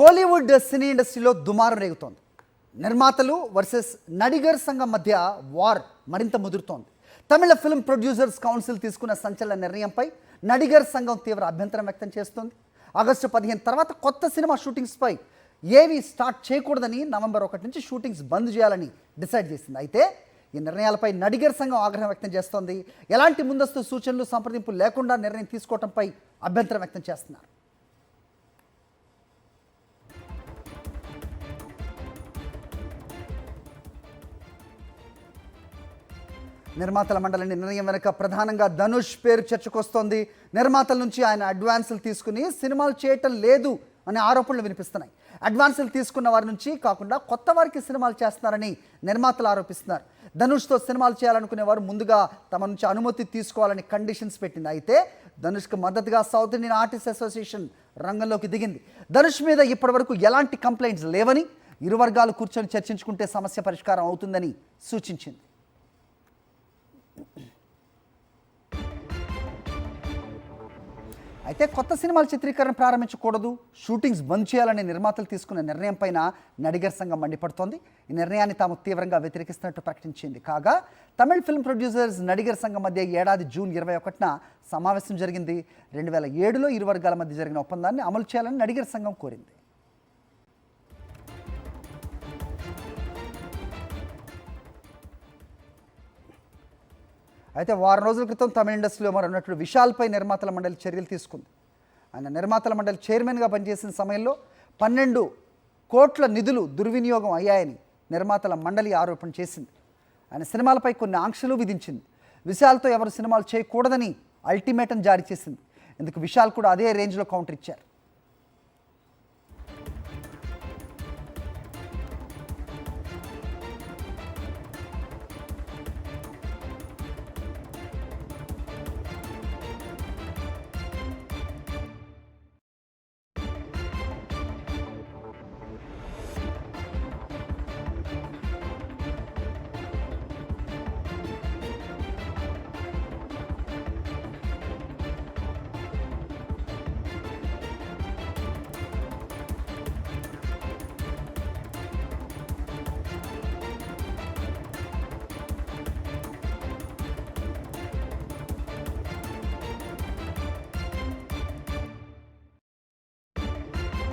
కోలీవుడ్ సినీ ఇండస్ట్రీలో దుమారం రేగుతోంది. నిర్మాతలు వర్సెస్ నడిగర్ సంఘం మధ్య వార్ మరింత ముదురుతోంది. తమిళ ఫిల్మ్ ప్రొడ్యూసర్స్ కౌన్సిల్ తీసుకున్న సంచలన నిర్ణయంపై నడిగర్ సంఘం తీవ్ర అభ్యంతరం వ్యక్తం చేస్తోంది. ఆగస్టు 15 తర్వాత కొత్త సినిమా షూటింగ్స్పై ఏవి స్టార్ట్ చేయకూడదని నవంబర్ 1 నుంచి షూటింగ్స్ బంద్ చేయాలని డిసైడ్ చేసింది. అయితే ఈ నిర్ణయాలపై నడిగర్ సంఘం ఆగ్రహం వ్యక్తం చేస్తోంది. ఎలాంటి ముందస్తు సూచనలు సంప్రదింపులు లేకుండా నిర్ణయం తీసుకోవడంపై అభ్యంతరం వ్యక్తం చేస్తున్నారు. నిర్మాతల మండలి నిర్ణయం వెనుక ప్రధానంగా ధనుష్ పేరు చర్చకొస్తోంది. నిర్మాతల నుంచి ఆయన అడ్వాన్సులు తీసుకుని సినిమాలు చేయటం లేదు అనే ఆరోపణలు వినిపిస్తున్నాయి. అడ్వాన్సులు తీసుకున్న వారి నుంచి కాకుండా కొత్త వారికి సినిమాలు చేస్తున్నారని నిర్మాతలు ఆరోపిస్తున్నారు. ధనుష్తో సినిమాలు చేయాలనుకునే వారు ముందుగా తమ నుంచి అనుమతి తీసుకోవాలని కండిషన్స్ పెట్టింది. అయితే ధనుష్కి మద్దతుగా సౌత్ ఇండియన్ ఆర్టిస్ట్ అసోసియేషన్ రంగంలోకి దిగింది. ధనుష్ మీద ఇప్పటివరకు ఎలాంటి కంప్లైంట్స్ లేవని, ఇరు వర్గాలు కూర్చొని చర్చించుకుంటే సమస్య పరిష్కారం అవుతుందని సూచించింది. అయితే కొత్త సినిమాల చిత్రీకరణ ప్రారంభించకూడదు, షూటింగ్స్ బంద్ చేయాలనే నిర్మాతలు తీసుకున్న నిర్ణయం పైన నడిగర్ సంఘం మండిపడుతోంది. ఈ నిర్ణయాన్ని తాము తీవ్రంగా వ్యతిరేకిస్తున్నట్టు ప్రకటించింది. కాగా తమిళ ఫిల్మ్ ప్రొడ్యూసర్స్ నడిగర్ సంఘం మధ్య ఏడాది జూన్ 21న సమావేశం జరిగింది. 2007లో ఇరు వర్గాల మధ్య జరిగిన ఒప్పందాన్ని అమలు చేయాలని నడిగర్ సంఘం కోరింది. అయితే వారం రోజుల క్రితం తమిళ ఇండస్ట్రీలో మరి ఉన్నట్లు విశాల్పై నిర్మాతల మండలి చర్యలు తీసుకుంది. ఆయన నిర్మాతల మండలి చైర్మన్గా పనిచేసిన సమయంలో 12 కోట్ల నిధులు దుర్వినియోగం అయ్యాయని నిర్మాతల మండలి ఆరోపణ చేసింది. ఆయన సినిమాలపై కొన్ని ఆంక్షలు విధించింది. విశాల్తో ఎవరు సినిమాలు చేయకూడదని అల్టిమేటం జారీ చేసింది. ఇందుకు విశాల్ కూడా అదే రేంజ్లో కౌంటర్ ఇచ్చారు.